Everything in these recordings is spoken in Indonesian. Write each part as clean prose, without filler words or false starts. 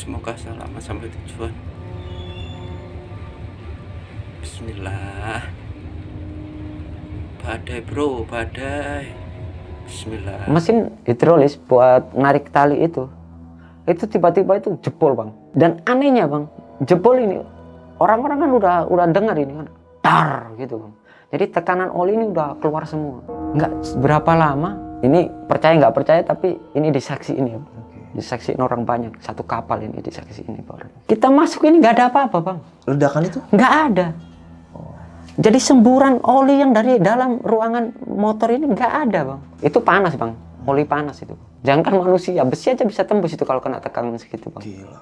Semoga selamat sampai tujuan. Bismillah. Badai bro, badai. Bismillah. Mesin hidrolis buat narik tali itu tiba-tiba itu jebol bang. Dan anehnya bang, jebol ini orang-orang kan udah dengar ini kan, dar gitu bang. Jadi tekanan oli ini udah keluar semua. Nggak berapa lama, ini percaya nggak percaya tapi ini disaksiin ya. Disaksiin orang banyak, satu kapal ini disaksiin bang. Kita masuk ini nggak ada apa-apa bang. Ledakan itu? Nggak ada. Jadi semburan oli yang dari dalam ruangan motor ini nggak ada bang. Itu panas bang, oli panas itu. Jangankan manusia, besi aja bisa tembus itu kalau kena tekanan segitu bang. Gila.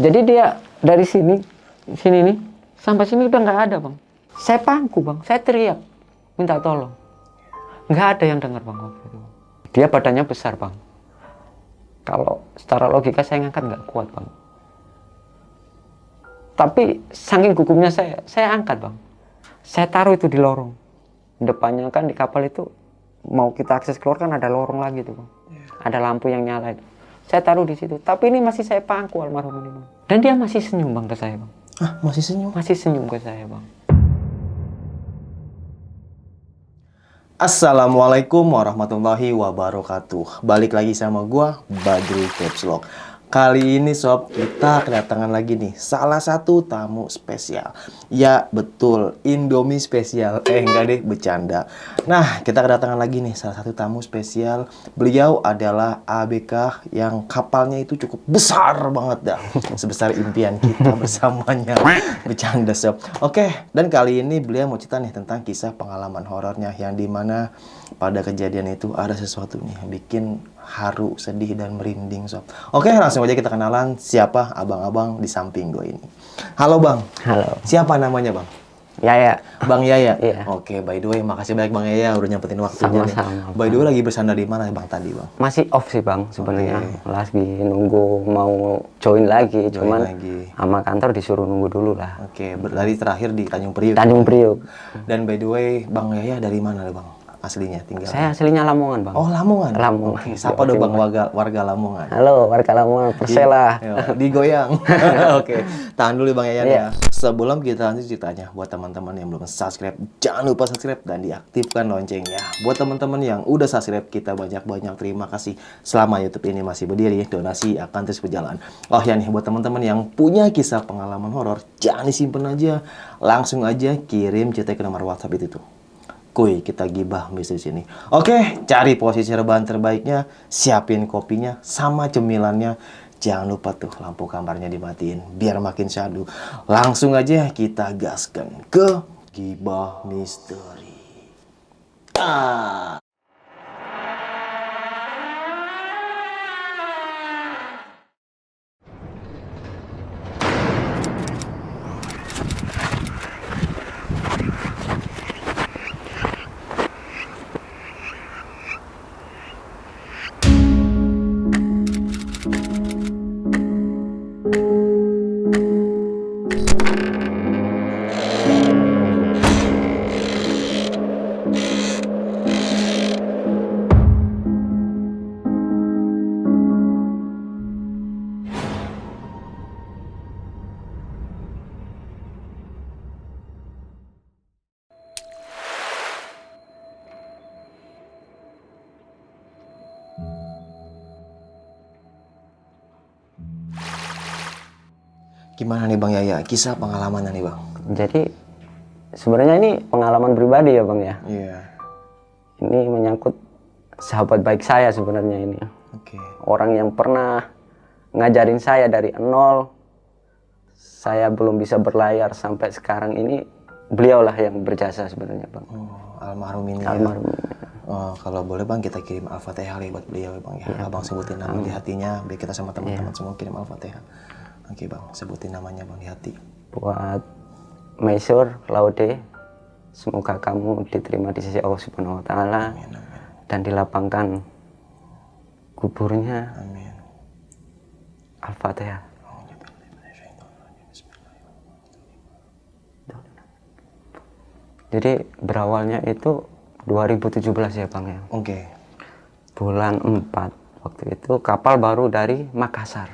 Jadi dia dari sini nih, sampai sini udah nggak ada bang. Saya pangku bang, saya teriak, minta tolong. Nggak ada yang dengar bang waktu itu. Dia badannya besar bang. Kalau secara logika saya ngangkat nggak kuat bang. Tapi saking gugupnya saya angkat bang. Saya taruh itu di lorong. Depannya kan di kapal itu mau kita akses keluar kan ada lorong lagi tuh bang. Ada lampu yang nyala itu. Saya taruh di situ. Tapi ini masih saya pangku almarhum ini bang. Dan dia masih senyum bang ke saya bang. Ah, masih senyum? Masih senyum ke saya bang. Assalamualaikum warahmatullahi wabarakatuh. Balik lagi sama gua, Badrul Capslog. Kali ini sob, kita kedatangan lagi nih salah satu tamu spesial. Ya betul, Indomie spesial. Enggak deh, bercanda. Nah, kita kedatangan lagi nih salah satu tamu spesial. Beliau adalah ABK yang kapalnya itu cukup besar banget dah. Sebesar impian kita bersamanya. Bercanda sob. Oke, dan kali ini beliau mau cerita nih tentang kisah pengalaman horornya yang dimana pada kejadian itu ada sesuatu nih yang bikin haru, sedih, dan merinding sob. Oke, langsung aja kita kenalan siapa abang-abang di samping gue ini. Halo bang. Halo. Siapa namanya bang? Yaya. Bang Yaya? Iya. Oke, by the way, makasih banyak Bang Yaya udah nyempetin waktunya nih. Sama-sama. By the way, lagi bersandar di mana bang tadi bang? Masih off sih bang sebenarnya. Lagi nunggu mau join lagi. Cuman lagi. sama kantor disuruh nunggu dulu lah. Oke, berarti terakhir di Tanjung Priuk. Tanjung Priuk. Dan by the way, Bang Yaya dari mana bang? Aslinya tinggal? Saya aslinya Lamongan bang. Oh, Lamongan? Lamongan. Oke, siapa dong bang warga Lamongan? Halo warga Lamongan, Persela. Digoyang. Oke, tahan dulu Bang Yayan Iya. ya. Sebelum kita lanjut ceritanya, buat teman-teman yang belum subscribe, jangan lupa subscribe dan diaktifkan loncengnya. Buat teman-teman yang udah subscribe, kita banyak-banyak terima kasih. Selama YouTube ini masih berdiri, donasi akan terus berjalan. Oh ya nih, buat teman-teman yang punya kisah pengalaman horor, jangan disimpan aja, langsung aja kirim cerita ke nomor WhatsApp itu tuh. Kuy, kita gibah bisnis ini. Oke, cari posisi rebahan terbaiknya, siapin kopinya sama cemilannya. Jangan lupa tuh lampu kamarnya dimatiin biar makin syahdu. Langsung aja kita gaskan ke gibah misteri. Ah. Gimana nih Bang Yaya, kisah pengalamannya nih Bang? Jadi sebenarnya ini pengalaman pribadi ya bang ya. Iya. Ini menyangkut sahabat baik saya sebenarnya ini. Oke. Orang yang pernah ngajarin saya dari nol. Saya belum bisa berlayar sampai sekarang ini. Beliaulah yang berjasa sebenarnya bang. Oh, almarhum ini. Almarhum. Oh, kalau boleh Bang kita kirim Al-Fatihah buat beliau ya Bang ya. Abang sebutin nama di hatinya biar kita sama teman-teman semua kirim Al-Fatihah. Oke Bang, sebutin namanya Bang di hati. Buat Maisur Laude, semoga kamu diterima di sisi Allah Subhanahu wa taala dan dilapangkan kuburnya. Amin. Al-Fatihah. Jadi berawalnya itu 2017 ya Bang ya. Oke. bulan 4 waktu itu kapal baru dari Makassar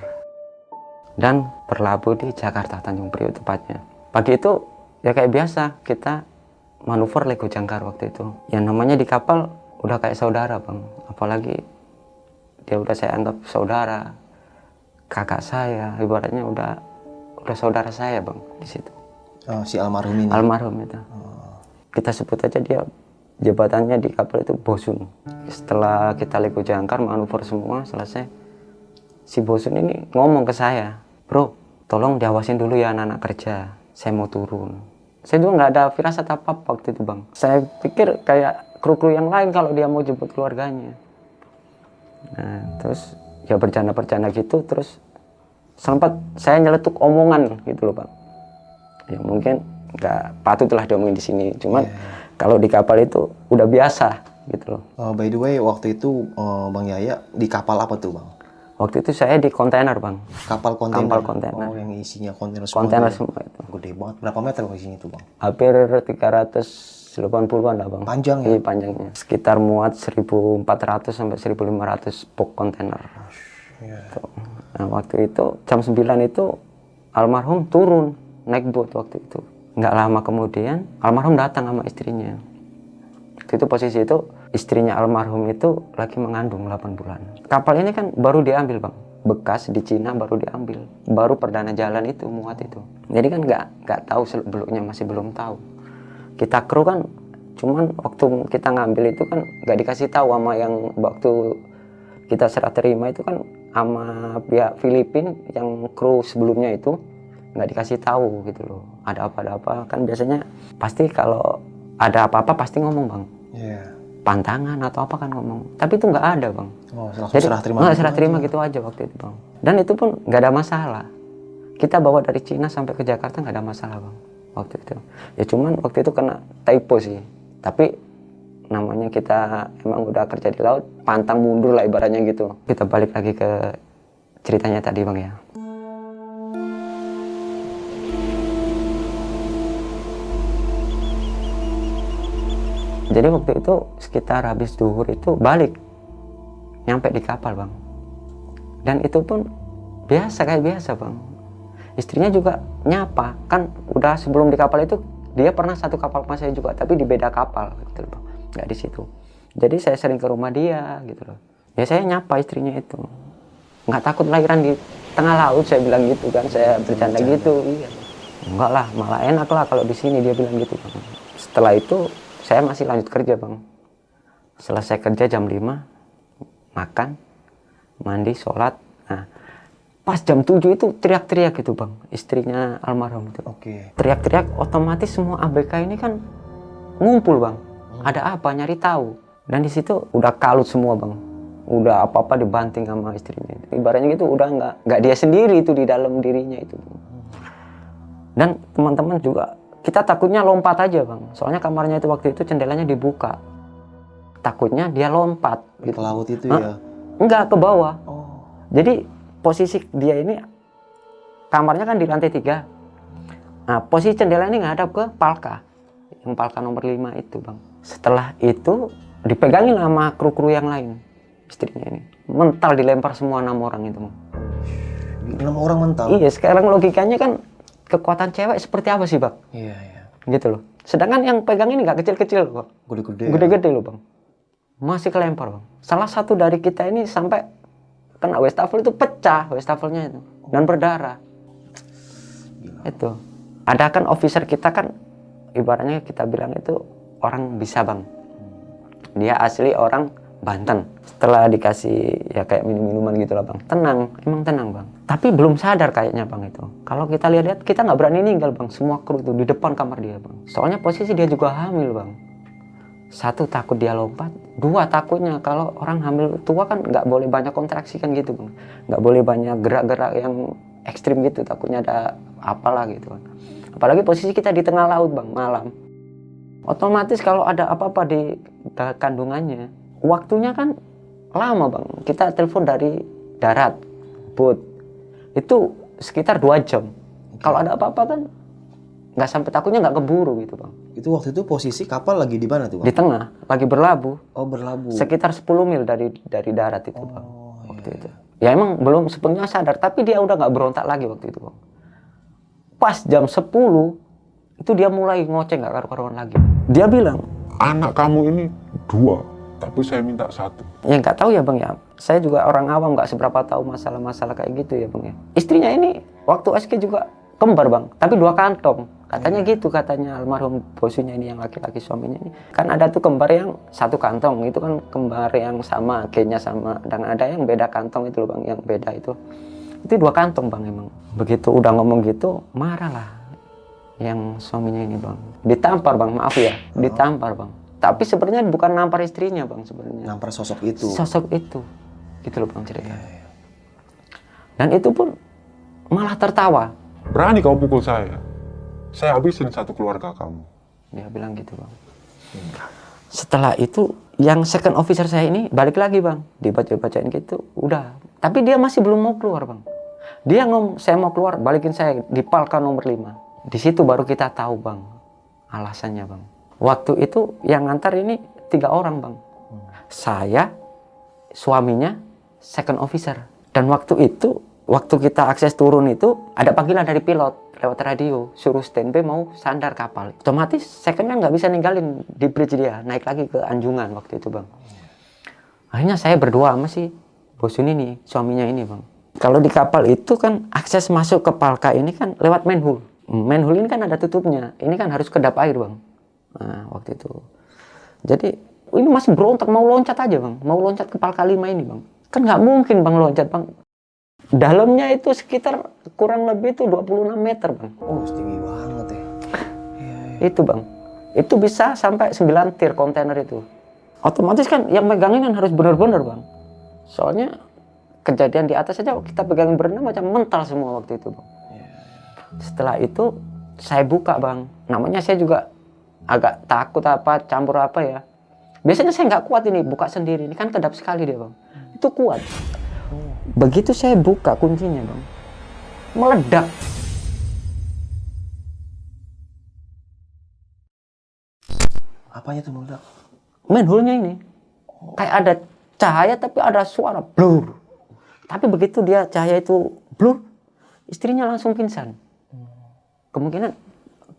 dan berlabuh di Jakarta, Tanjung Priok tepatnya. Pagi itu ya kayak biasa kita manuver Lego Jangkar waktu itu. Yang namanya di kapal udah kayak saudara bang, apalagi dia udah saya anggap saudara, kakak saya, ibaratnya udah saudara saya bang di situ. Oh, si almarhum ini. Almarhum itu. Kita sebut aja dia jabatannya di kapal itu bosun. Setelah kita Lego Jangkar manuver semua selesai, si bosun ini ngomong ke saya, bro, tolong diawasin dulu ya anak-anak kerja, saya mau turun. Saya juga nggak ada firasat apa waktu itu bang. Saya pikir kayak kru-kru yang lain kalau dia mau jemput keluarganya. Nah terus ya bercanda-bercanda gitu, terus sempat saya nyeletuk omongan gitu loh bang. Ya mungkin nggak patutlah diomongin di sini, cuman kalau di kapal itu udah biasa gitu loh. By the way, waktu itu Bang Yaya di kapal apa tuh Bang? Waktu itu saya di kontainer bang. Kapal kontainer? Kapal kontainer. Oh, yang isinya kontainer semua. Kontainer semua itu. Gede banget. Berapa meter isinya tuh Bang? Hampir 380-an lah bang. Panjang ya? Iya panjangnya. Sekitar muat 1.400 sampai 1.500 box kontainer. Nah waktu itu jam 9 itu almarhum turun naik boat waktu itu. Nggak lama kemudian almarhum datang sama istrinya. Waktu itu posisi itu istrinya almarhum itu lagi mengandung 8 bulan. Kapal ini kan baru diambil bang, bekas di Cina baru diambil, baru perdana jalan itu muat itu. Jadi kan nggak tahu seluk-beluknya, masih belum tahu. Kita kru kan cuman waktu kita ngambil itu kan nggak dikasih tahu sama yang waktu kita serah terima itu kan sama pihak Filipina yang kru sebelumnya itu nggak dikasih tahu gitu loh. Ada apa kan biasanya pasti kalau ada apa-apa pasti ngomong bang. Pantangan atau apa kan ngomong. Tapi itu nggak ada bang. Oh, jadi serah terima. Nggak serah terima gitu aja waktu itu bang. Dan itu pun nggak ada masalah. Kita bawa dari Cina sampai ke Jakarta nggak ada masalah bang waktu itu. Ya cuman waktu itu kena typo sih. Tapi namanya kita emang udah kerja di laut, pantang mundur lah ibaratnya gitu. Kita balik lagi ke ceritanya tadi bang ya. Jadi waktu itu sekitar habis duhur itu balik, nyampe di kapal bang. Dan itu pun biasa kayak biasa bang. Istrinya juga nyapa, kan udah sebelum di kapal itu dia pernah satu kapal sama saya juga, tapi di beda kapal gitu loh bang, nggak di situ. Jadi saya sering ke rumah dia gitu loh. Ya saya nyapa istrinya itu, nggak takut lahiran di tengah laut saya bilang gitu kan, saya bercanda gitu. Iya. Enggak lah, malah enak lah kalau di sini dia bilang gitu bang. Setelah itu saya masih lanjut kerja bang. Selesai kerja jam 5, makan, mandi, sholat. Nah, pas jam 7 itu teriak-teriak gitu bang, istrinya almarhum itu. Teriak-teriak, otomatis semua ABK ini kan ngumpul bang. Ada apa, nyari tahu. Dan di situ udah kalut semua bang. Udah apa-apa dibanting sama istrinya. Ibaratnya gitu udah nggak dia sendiri itu di dalam dirinya itu. Dan teman-teman juga, kita takutnya lompat aja bang, soalnya kamarnya itu waktu itu jendelanya dibuka, takutnya dia lompat Ke gitu. laut itu ya? Enggak, ke bawah. Oh. Jadi posisi dia ini kamarnya kan di lantai 3. Nah posisi jendela ini ngadap ke Palka, yang Palka nomor 5 itu bang. Setelah itu dipegangin sama kru-kru yang lain, istrinya ini mental dilempar semua 6 orang itu bang. 6 orang mental? Iya, sekarang logikanya kan kekuatan cewek seperti apa sih bang? Iya. Gitu loh. Sedangkan yang pegang ini nggak kecil-kecil loh bang. Gede-gede loh bang. Masih kelempar bang. Salah satu dari kita ini sampai kena wastafel itu pecah wastafelnya itu dan berdarah. Itu. Ada kan officer kita kan ibaratnya kita bilang itu orang bisa bang. Dia asli orang Banten. Setelah dikasih ya kayak minum-minuman gitu lah bang. Tenang, emang tenang bang. Tapi belum sadar kayaknya bang itu. Kalau kita lihat-lihat kita nggak berani ninggal bang. Semua kru itu di depan kamar dia bang. Soalnya posisi dia juga hamil bang. 1 takut dia lompat. 2 takutnya kalau orang hamil tua kan nggak boleh banyak kontraksi kan gitu bang. Nggak boleh banyak gerak-gerak yang ekstrim gitu. Takutnya ada apalah gitu kan. Apalagi posisi kita di tengah laut bang, malam. Otomatis kalau ada apa-apa di kandungannya, waktunya kan lama bang. Kita telepon dari darat, boat, itu sekitar 2 jam. Kalau ada apa-apa kan nggak sampai takutnya nggak keburu gitu bang. Itu waktu itu posisi kapal lagi di mana tuh bang? Di tengah, lagi berlabuh. Oh berlabuh. Sekitar 10 mil dari darat itu bang. Oh, Waktu iya. itu. Ya emang belum sepenuhnya sadar, tapi dia udah nggak berontak lagi waktu itu bang. Pas jam 10 itu dia mulai ngoceh nggak karu-karuan lagi. Dia bilang, Anak kamu ini 2, tapi saya minta 1. ya nggak tahu ya bang ya. Saya juga orang awam nggak seberapa tahu masalah-masalah kayak gitu ya bang ya. Istrinya ini waktu SK juga kembar bang, tapi 2 kantong. Katanya gitu, katanya almarhum bosunya ini yang laki-laki suaminya ini. Kan ada tuh kembar yang 1 kantong, itu kan kembar yang sama, G-nya sama. Dan ada yang beda kantong itu loh bang, yang beda itu. Itu 2 kantong bang emang. Begitu udah ngomong gitu, marah lah yang suaminya ini bang. Ditampar bang, maaf ya, ditampar bang. Tapi sebenarnya bukan nampar istrinya bang sebenarnya. Nampar sosok itu. Sosok itu, gitu loh bang cerita. Dan itu pun malah tertawa. Berani kau pukul saya habisin 1 keluarga kamu. Dia bilang gitu bang. Setelah itu yang second officer saya ini balik lagi bang, dibaca-bacain gitu, udah. Tapi dia masih belum mau keluar bang. Dia ngomong saya mau keluar, balikin saya di palka nomor 5. Di situ baru kita tahu bang alasannya bang. Waktu itu yang ngantar ini 3 orang bang. Saya, suaminya, second officer. Dan waktu itu, waktu kita akses turun itu ada panggilan dari pilot lewat radio, suruh standby mau sandar kapal. Otomatis secondnya nggak bisa ninggalin di bridge dia, naik lagi ke Anjungan waktu itu bang. Akhirnya saya berdua sama si bosun ini, suaminya ini bang. Kalau di kapal itu kan akses masuk ke palka ini kan lewat manhole. Manhole ini kan ada tutupnya, ini kan harus kedap air bang. Nah waktu itu. Jadi ini masih berontak mau loncat aja bang, mau loncat ke palka 5 ini bang. Kan nggak mungkin bang loncat bang. Dalamnya itu sekitar kurang lebih itu 26 meter bang. Oh tinggi banget ya. Itu bang, itu bisa sampai 9 tir kontainer itu. Otomatis kan yang megangin kan harus benar-benar bang. Soalnya kejadian di atas saja kita pegang berenang macam mental semua waktu itu bang. Setelah itu saya buka bang, namanya saya juga agak takut apa, campur apa ya. Biasanya saya nggak kuat ini, buka sendiri, ini kan kedap sekali dia bang. Itu kuat. Begitu saya buka kuncinya bang, meledak. Apanya tuh meledak? Manhole-nya ini kayak ada cahaya tapi ada suara blur. Tapi begitu dia cahaya itu blur, istrinya langsung pingsan. Kemungkinan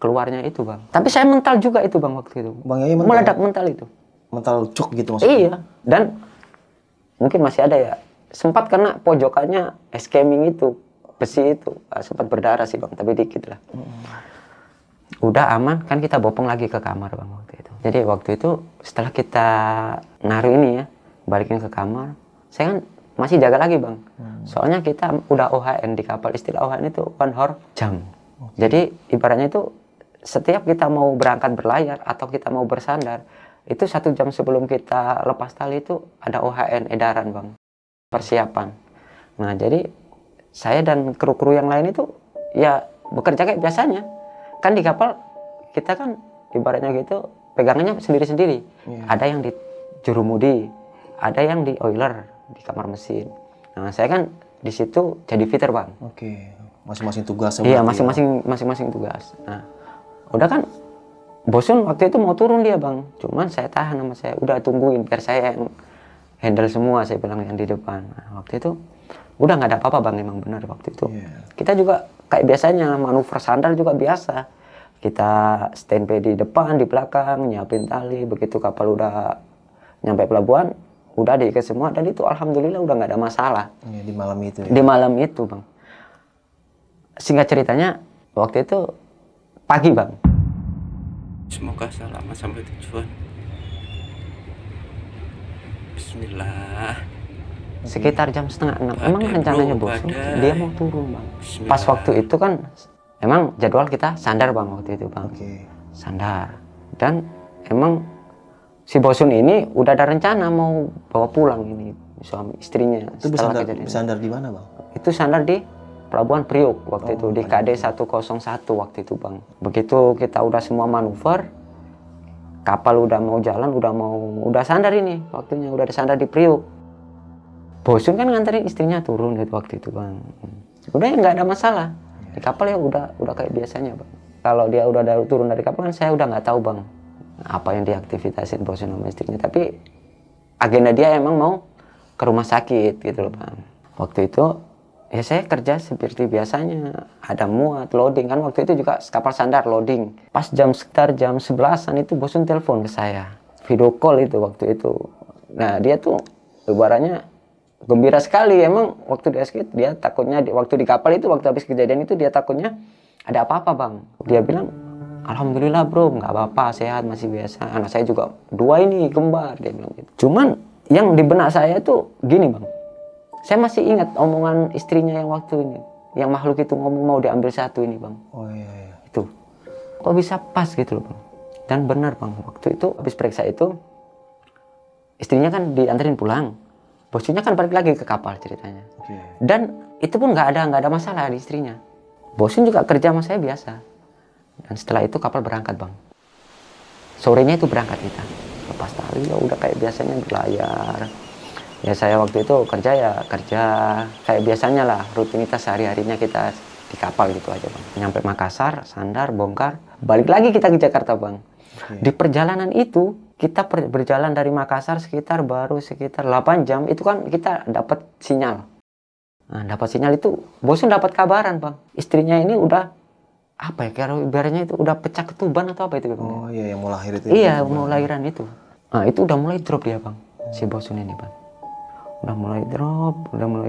keluarnya itu bang. Tapi saya mental juga itu bang waktu itu. Bang Yai mental? Meledak mental itu. Mental cuk gitu maksudnya? Iya. Dan mungkin masih ada ya. Sempat kena pojokannya eskeming itu, besi itu. Sempat berdarah sih bang, tapi dikit lah. Udah aman, kan kita bopong lagi ke kamar bang waktu itu. Jadi waktu itu setelah kita naruh ini ya, balikin ke kamar, saya kan masih jaga lagi bang. Soalnya kita udah OHN di kapal, istilah OHN itu 1 hour jam. Jadi ibaratnya itu setiap kita mau berangkat berlayar atau kita mau bersandar, itu 1 jam sebelum kita lepas tali itu ada OHN edaran bang, persiapan. Nah jadi saya dan kru-kru yang lain itu ya bekerja kayak biasanya. Kan di kapal kita kan ibaratnya gitu pegangannya sendiri-sendiri. Ada yang di jurumudi, ada yang di oiler di kamar mesin. Nah saya kan di situ jadi fitter bang. Oke, masing-masing tugas. Iya masing-masing tugas. Nah udah kan bosun waktu itu mau turun dia bang, cuman saya tahan sama saya, udah tungguin biar saya yang handle semua, saya bilang yang di depan. Nah, waktu itu udah nggak ada apa-apa bang, emang benar waktu itu. Kita juga kayak biasanya manuver sandal juga biasa. Kita standby di depan, di belakang, nyiapin tali. Begitu kapal udah nyampe pelabuhan, udah diikat semua. Dan itu alhamdulillah udah nggak ada masalah. Iya, di malam itu ya? Di malam itu bang. Singkat ceritanya, waktu itu pagi bang. Semoga selamat sampai tujuan. Bismillah. Sekitar jam 5:30. Emang rencananya bos, dia mau turun bang. Pas waktu itu kan, emang jadwal kita sandar bang waktu itu bang. Sandar. Dan emang si bosun ini udah ada rencana mau bawa pulang ini suami istrinya. Itu bersandar di mana bang? Itu sandar di Pelabuhan Priok waktu itu, di KD 101 waktu itu bang. Begitu kita udah semua manuver, kapal udah mau jalan, udah sandar ini waktunya, udah ada sandar di Priok. Bosun kan nganterin istrinya turun gitu waktu itu bang. Udah ya nggak ada masalah. Di kapal ya udah kayak biasanya bang. kalau dia udah turun dari kapal kan saya udah nggak tahu bang apa yang diaktivitasin bosun sama istrinya. Tapi agenda dia emang mau ke rumah sakit gitu loh bang. Waktu itu ya saya kerja seperti biasanya, ada muat, loading kan. Waktu itu juga kapal sandar loading. Pas sekitar jam 11-an itu bosun telepon ke saya, video call itu waktu itu. Nah dia tuh ibaratnya gembira sekali. Emang waktu di escape dia takutnya waktu di kapal itu, waktu habis kejadian itu dia takutnya ada apa-apa bang. Dia bilang alhamdulillah bro nggak apa-apa, sehat, masih biasa. Anak saya juga 2 ini kembar, dia bilang gitu. Cuman yang di benak saya tuh gini bang, saya masih ingat omongan istrinya yang waktu ini, yang makhluk itu ngomong mau diambil 1 ini bang. Oh iya. Itu kok bisa pas gitu loh bang. Dan benar bang, waktu itu habis periksa itu istrinya kan dianterin pulang, bosnya kan balik lagi ke kapal ceritanya. Dan itu pun nggak ada masalah di istrinya. Bosnya juga kerja sama saya biasa. Dan setelah itu kapal berangkat bang. Sorenya itu berangkat kita, lepas tali ya udah kayak biasanya berlayar. Ya saya waktu itu kerja kayak biasanya lah, rutinitas sehari-harinya kita di kapal gitu aja bang. Nyampe Makassar, sandar, bongkar, balik lagi kita ke Jakarta bang. Di perjalanan itu kita berjalan dari Makassar sekitar 8 jam itu kan kita dapat sinyal. Nah dapat sinyal itu bosun dapat kabaran bang, istrinya ini udah apa ya, kalau ibaratnya itu udah pecah ketuban atau apa itu bang. Oh iya yang mau lahir itu. Iya mau lahiran itu. Nah itu udah mulai drop dia bang, si bosun ini bang. Udah mulai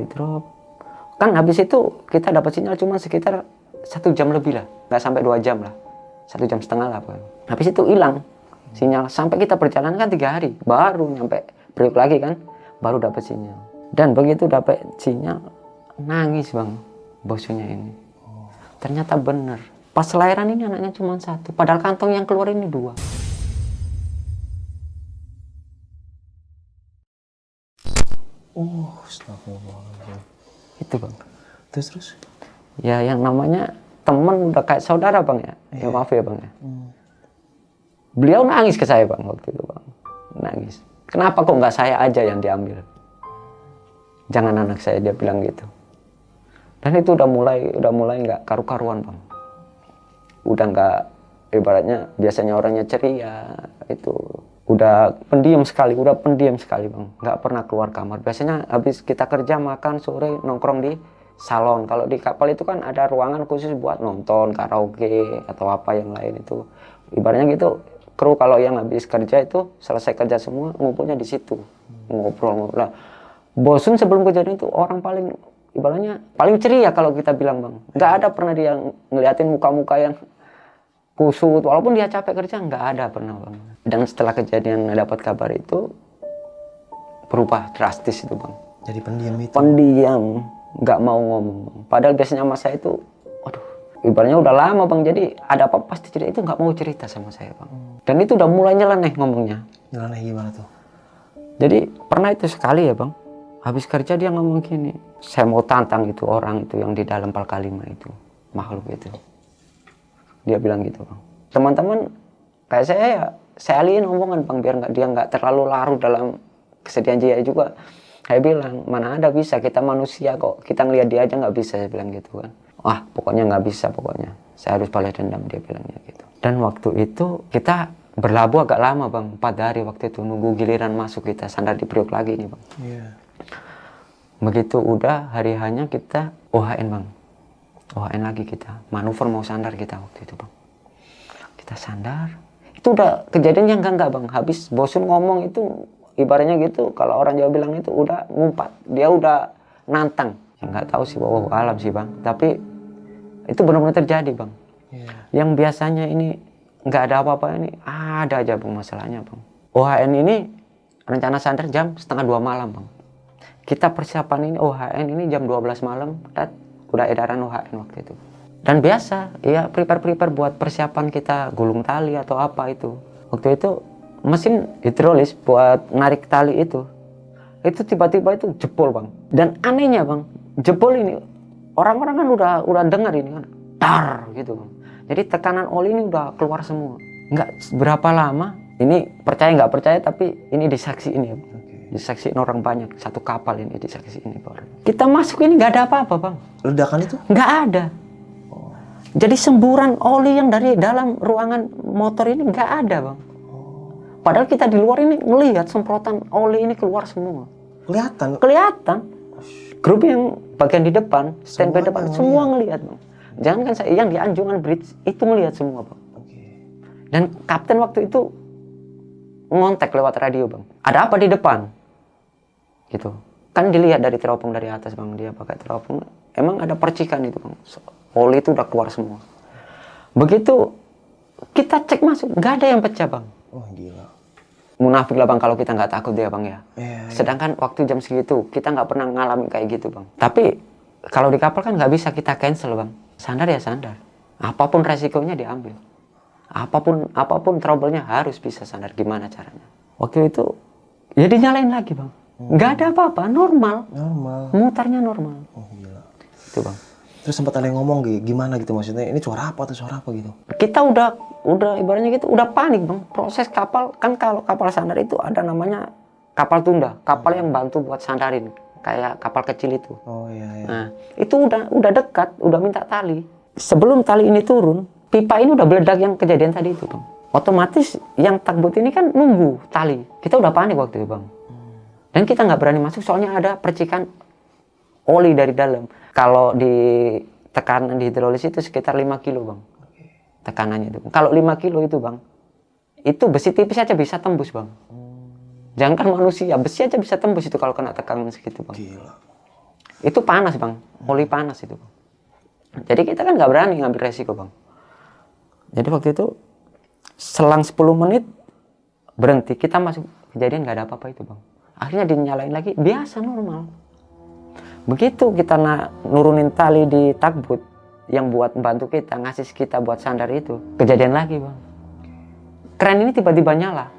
drop. Kan habis itu kita dapat sinyal cuma sekitar 1 jam lebih lah, nggak sampai 2 jam lah, 1,5 jam lah bang. Habis itu hilang sinyal sampai kita perjalanan kan 3 hari, baru nyampe Priok lagi kan, baru dapat sinyal. Dan begitu dapat sinyal nangis bang bosunya ini. Ternyata bener, pas lahiran ini anaknya cuma 1, padahal kantong yang keluar ini 2. Astagfirullahaladzim. Itu bang. Terus? Ya yang namanya teman udah kayak saudara bang ya. Ya maaf ya bang ya. Beliau nangis ke saya bang waktu itu bang. Nangis. Kenapa kok nggak saya aja yang diambil? Jangan anak saya, dia bilang gitu. Dan itu udah mulai nggak karu-karuan bang. Udah nggak, ibaratnya biasanya orangnya ceria itu. Udah pendiam sekali bang, nggak pernah keluar kamar. Biasanya habis kita kerja makan sore nongkrong di salon. Kalau di kapal itu kan ada ruangan khusus buat nonton karaoke atau apa yang lain itu. Ibaratnya gitu, kru kalau yang habis kerja itu selesai kerja semua ngumpulnya di situ, ngobrol. Nah, bosun sebelum kejadian itu orang paling ibaratnya paling ceria kalau kita bilang bang. Nggak ada pernah dia ngeliatin muka-muka yang kusut, walaupun dia capek kerja, nggak ada pernah bang. Dan setelah kejadian dapat kabar itu berubah drastis itu bang. Jadi pendiam itu. Pendiam, nggak mau ngomong bang. Padahal biasanya sama saya itu, waduh, ibaratnya udah lama bang. Jadi ada apa pasti cerita, itu nggak mau cerita sama saya bang. Dan itu udah mulai nyeleneh ngomongnya. Nyeleneh gimana tuh? Jadi pernah itu sekali ya bang. Habis kerja dia ngomong gini, saya mau tantang itu orang itu yang di dalam Palkalima itu, makhluk itu. Dia bilang gitu bang. Teman-teman kayak saya alihin omongan bang, biar dia nggak terlalu larut dalam kesedihan dia juga. Saya bilang mana ada bisa, kita manusia kok, kita ngelihat dia aja nggak bisa, saya bilang gitu kan. Wah pokoknya nggak bisa, pokoknya saya harus balas dendam, dia bilangnya gitu. Dan waktu itu kita berlabuh agak lama bang, 4 hari waktu itu nunggu giliran masuk, kita sandar di Priok lagi nih bang. Begitu udah hari hanya kita OHN bang. OHN lagi kita, manuver mau sandar kita waktu itu bang. Kita sandar, itu udah kejadian yang enggak bang. Habis bosun ngomong itu, ibaratnya gitu, kalau orang Jawa bilang itu udah ngumpat. Dia udah nantang. Ya nggak tahu sih, wow alam sih bang. Tapi itu benar-benar terjadi bang. Yang biasanya ini nggak ada apa-apa, ini ada aja bang masalahnya bang. OHN ini rencana sandar jam 1:30 malam bang. Kita persiapan ini OHN ini jam 12 malam, udah edaran OHN waktu itu. Dan biasa, ya prepare buat persiapan kita gulung tali atau apa itu. Waktu itu mesin hidrolis buat narik tali itu tiba-tiba itu jebol bang. Dan anehnya bang, jebol ini orang-orang kan udah dengar ini kan, dar gitu bang. Jadi tekanan oli ini udah keluar semua. Nggak berapa lama, ini percaya nggak percaya tapi ini disaksiin ya bang. Disaksiin orang banyak, 1 kapal ini disaksiin bang. Kita masuk ini nggak ada apa-apa bang. Ledakan itu? Nggak ada. Jadi semburan oli yang dari dalam ruangan motor ini nggak ada bang. Padahal kita di luar ini ngelihat semprotan oli ini keluar semua. Kelihatan. Kelihatan. Grup yang bagian di depan, standby Semuanya depan, ngelihat. semua ngelihat bang. Jangan kan saya yang di Anjungan Bridge itu ngelihat semua bang. Oke. Dan kapten waktu itu ngontek lewat radio bang. Ada apa di depan? Gitu. Kan dilihat dari teropong dari atas bang, dia pakai teropong. Emang ada percikan itu bang. Oli itu udah keluar semua. Begitu kita cek masuk, nggak ada yang pecah bang. Oh gila. Munafik lah bang kalau kita nggak takut ya bang ya. Iya. Sedangkan waktu jam segitu kita nggak pernah ngalamin kayak gitu bang. Tapi kalau di kapal kan nggak bisa kita cancel bang. Sandar ya sandar. Apapun resikonya diambil. Apapun trouble-nya harus bisa sandar. Gimana caranya? Waktu itu ya dinyalain lagi bang. Nggak ada apa-apa, normal. Normal. Mutarnya normal. Oh gila. Itu bang. Terus sempat ada yang ngomong gimana gitu maksudnya, ini suara apa gitu. Kita udah ibaratnya gitu, udah panik bang. Proses kapal, kan kalau kapal sandar itu ada namanya kapal tunda. Kapal yang bantu buat sandarin. Kayak kapal kecil itu. Oh iya. Nah, itu udah dekat, udah minta tali. Sebelum tali ini turun, pipa ini udah meledak yang kejadian tadi itu bang. Otomatis yang takbut ini kan nunggu tali. Kita udah panik waktu itu bang. Dan kita nggak berani masuk soalnya ada percikan oli dari dalam. Kalau di tekanan di hidrolis itu sekitar 5 kilo bang. Tekanannya itu. Kalau 5 kilo itu bang, itu besi tipis aja bisa tembus bang. Jangankan manusia, besi aja bisa tembus itu kalau kena tekanan segitu bang. Gila. Itu panas bang, oli panas itu bang. Jadi kita kan nggak berani ngambil resiko bang. Jadi waktu itu selang 10 menit berhenti, kita masuk kejadian nggak ada apa-apa itu bang. Akhirnya dinyalain lagi, biasa normal. Begitu kita nurunin tali di takbut yang buat bantu kita, ngasih kita buat sandar itu, kejadian lagi bang. Kren ini tiba-tiba nyala.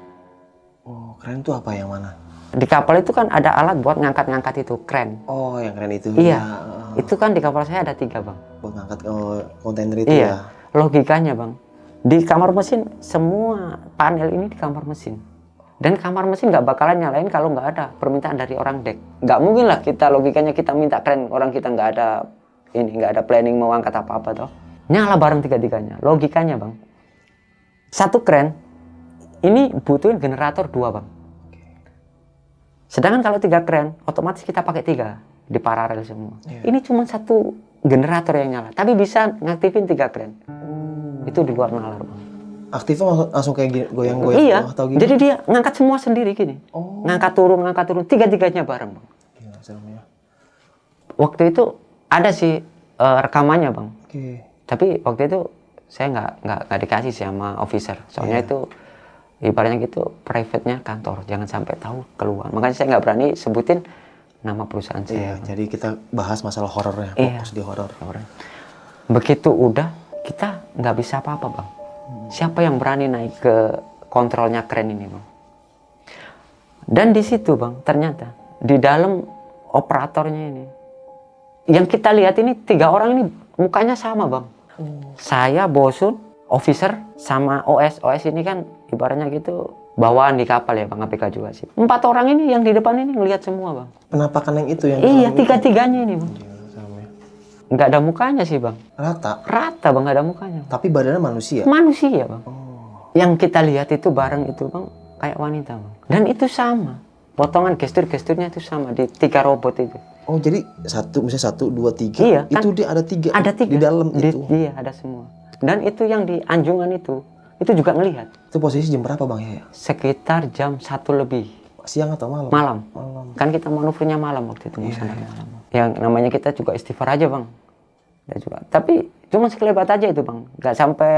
Oh keren tuh apa yang mana? Di kapal itu kan ada alat buat ngangkat-ngangkat itu, kren. Oh yang keren itu. Iya, Ya. itu kan di kapal saya ada 3 bang. Buat ngangkat kontainer itu Iya, ya. logikanya bang. Di kamar mesin, semua panel ini di kamar mesin. Dan kamar mesin nggak bakalan nyalain kalau nggak ada permintaan dari orang dek. Nggak mungkin lah kita logikanya kita minta kren, orang kita nggak ada nggak ada planning mau angkat apa-apa toh. Nyala bareng tiga-tiganya. Logikanya bang. Satu kren, ini butuhin generator 2 bang. Sedangkan kalau 3 kren, otomatis kita pakai 3 di paralel semua. Ini cuma 1 generator yang nyala, tapi bisa ngaktifin 3 kren. Itu di luar nalar bang. Aktifnya langsung kayak gini, goyang-goyang Iya, atau gini? jadi dia ngangkat semua sendiri gini. Oh. Ngangkat turun, tiga-tiganya bareng bang. Gila seremnya. Waktu itu ada sih rekamannya bang. Oke. Tapi waktu itu saya nggak dikasih sih sama officer. Soalnya itu ibaratnya gitu private-nya kantor, jangan sampai tahu keluar. Makanya saya nggak berani sebutin nama perusahaan Iya, saya. jadi kita bahas masalah horornya, Iya. fokus di horor. Begitu udah, kita nggak bisa apa-apa bang. Siapa yang berani naik ke kontrolnya kren ini bang? Dan di situ bang, ternyata di dalam operatornya ini, yang kita lihat ini 3 orang ini mukanya sama bang. Saya, bosun, officer, sama OS. OS ini kan ibaratnya gitu bawaan di kapal ya bang, APK juga sih. 4 orang ini yang di depan ini ngelihat semua bang. Penampakan yang itu yang Iya, 3-tiganya ini bang. Gila, seremnya. Nggak ada mukanya sih bang. Rata, Rata bang, nggak ada mukanya. tapi badannya manusia. Manusia bang. Yang kita lihat itu bareng itu bang, kayak wanita bang. Dan itu sama. Potongan gestur-gesturnya itu sama di 3 robot itu. Oh jadi misalnya 1, 2, 3. Iya, Itu kan dia ada 3. ada 3 di dalam itu. Iya, ada semua. Dan itu yang di Anjungan itu juga ngelihat. Itu posisi jam berapa bang ya? Sekitar jam 1 lebih Siang atau malam? malam. Malam. Kan kita manuvernya malam waktu itu. Malam. Yang namanya kita juga istighfar aja bang. Ya juga. Tapi cuma sekelebat aja itu bang. Nggak sampai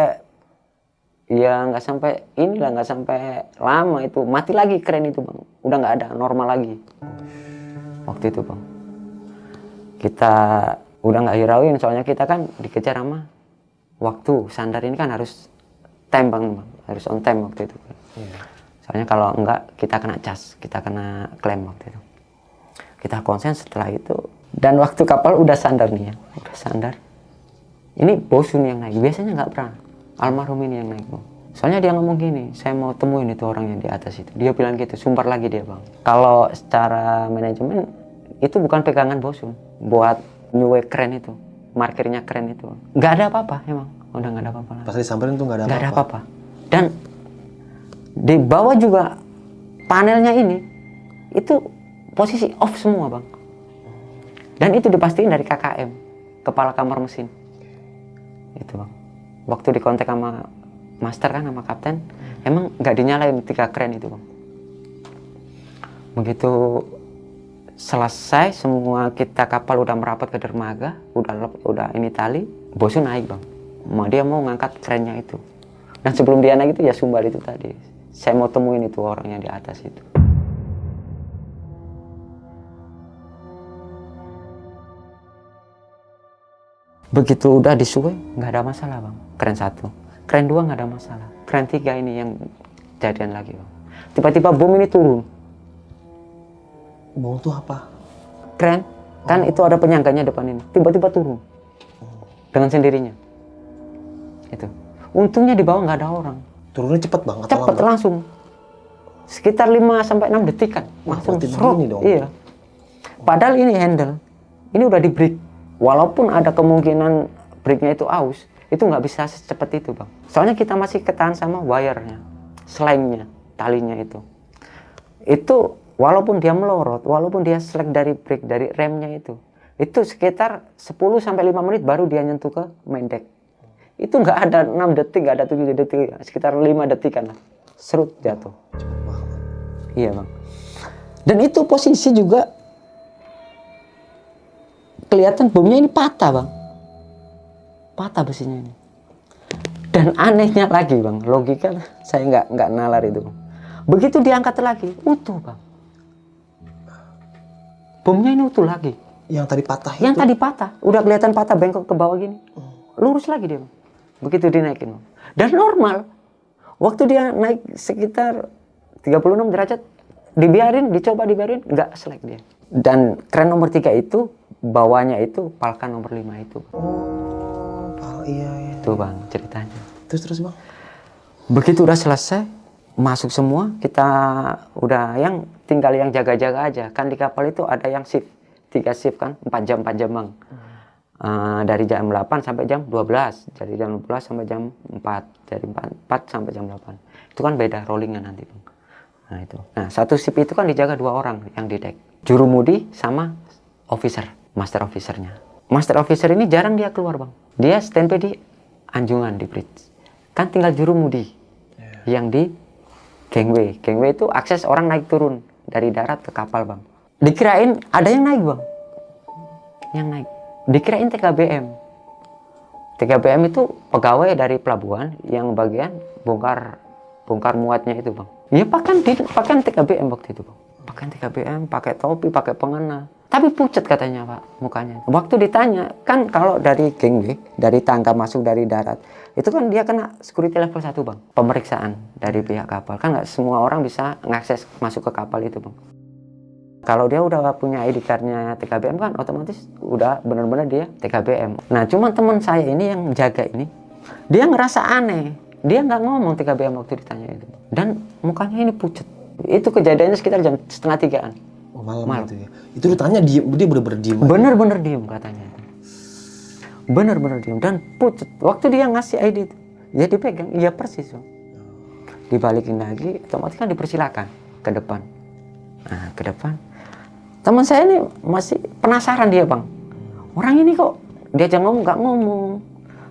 nggak sampai lama itu. Mati lagi keren itu bang. Udah nggak ada, normal lagi. Waktu itu bang. Kita udah nggak hirauin soalnya kita kan dikejar sama waktu. Sandar ini kan harus time bang. Harus on time waktu itu. Soalnya kalau enggak kita kena cas, kita kena klaim waktu itu. Kita konsen setelah itu. Dan waktu kapal udah sandar nih ya. Udah sandar. Ini bosun yang naik. Biasanya nggak pernah. Almarhum ini yang naik bang. Soalnya dia ngomong gini, saya mau temuin itu orang yang di atas itu. Dia bilang gitu, sumpah lagi dia bang. Kalau secara manajemen itu bukan pegangan bosun buat nyuwe keren itu. markirnya keren itu. Nggak ada apa-apa emang, udah nggak ada apa-apa. Pas disamperin tuh nggak ada Nggak ada apa-apa. apa-apa. Dan di bawah juga panelnya ini itu posisi off semua bang. Dan itu dipastiin dari KKM, kepala kamar mesin. Itu bang. Waktu dikontak sama master kan sama kapten, emang nggak dinyalain 3 kren itu bang. Begitu selesai semua, kita kapal udah merapat ke dermaga, udah ini tali, bosnya naik bang. Dia mau ngangkat kerennya itu. Dan sebelum dia naik itu ya Sumbal itu tadi. Saya mau temuin itu orang yang di atas itu. Begitu udah disuwe, nggak ada masalah bang. Kren 1, kren 2 nggak ada masalah. Kren 3 ini yang jadian lagi bang. Tiba-tiba bom ini turun. Bom tuh apa? Kren, kan itu ada penyangganya depan ini. Tiba-tiba turun. Dengan sendirinya. Itu. Untungnya di bawah nggak ada orang. Turunnya cepet banget. Cepet langsung. Sekitar 5-6 detikan. Langsung serot. Iya. Padahal ini handle. Ini udah di break. Walaupun ada kemungkinan breaknya itu aus, itu nggak bisa secepat itu bang. Soalnya kita masih ketahan sama wire-nya, selengnya, talinya itu. Itu walaupun dia melorot, walaupun dia selek dari brake, dari remnya itu sekitar 10-5 menit baru dia nyentuh ke main deck. Itu nggak ada 6 detik, nggak ada 7 detik, sekitar 5 detikan lah. Serut jatuh. Iya bang. Dan itu posisi juga kelihatan bomnya ini patah bang. Patah besinya ini. Dan anehnya lagi bang, logika saya nggak nalar itu bang. Begitu diangkat lagi, utuh bang. Bomnya ini utuh lagi. Yang tadi patah itu? Yang tadi patah, udah kelihatan patah bengkok ke bawah gini. Lurus lagi dia bang. Begitu dinaikin bang. Dan normal. Waktu dia naik sekitar 36 derajat, dicoba dibiarin, nggak selek dia. Dan kren nomor 3 itu, bawahnya itu Palkan nomor 5 itu. Oh iya. Itu bang ceritanya. Terus bang? Begitu udah selesai, masuk semua, kita udah tinggal yang jaga-jaga aja. Kan di kapal itu ada yang shift, 3 shift kan, 4 jam bang. Dari jam 8 sampai jam 12, dari jam 12 sampai jam 4, dari 4 sampai jam 8. Itu kan beda rollingnya nanti bang. Nah itu. Nah satu shift itu kan dijaga 2 orang yang di deck. Jurumudi sama officer, master officernya. Master officer ini jarang dia keluar bang. Dia standby di anjungan di bridge. Kan tinggal jurumudi yang di gangway. Gangway itu akses orang naik turun dari darat ke kapal bang. Dikirain ada yang naik bang. Yang naik. Dikirain TKBM. TKBM itu pegawai dari pelabuhan yang bagian bongkar muatnya itu bang. Ya pakai TKBM waktu itu bang. Pakai TKBM, pakai topi, pakai pengena. Tapi pucat katanya pak mukanya. Waktu ditanya, kan kalau dari gangway, dari tangga masuk dari darat, itu kan dia kena security level 1 bang. Pemeriksaan dari pihak kapal. Kan nggak semua orang bisa ngakses masuk ke kapal itu bang. Kalau dia udah punya ID card-nya TKBM kan otomatis udah benar-benar dia TKBM. Nah cuman teman saya ini yang jaga ini, dia ngerasa aneh. Dia nggak ngomong TKBM waktu ditanya itu. Dan mukanya ini pucat. Itu kejadiannya sekitar jam 2:30-an. Oh, malam. Itu ya. Itu ditanya dia bener-bener diem. Bener-bener diem katanya. Bener-bener diem dan pucat. Waktu dia ngasih ID itu, ya dipegang, iya persis. Bang. Dibalikin lagi, otomatis kan dipersilakan ke depan. Nah ke depan. Teman saya ini masih penasaran dia bang. Orang ini kok diajak ngomong nggak ngomong.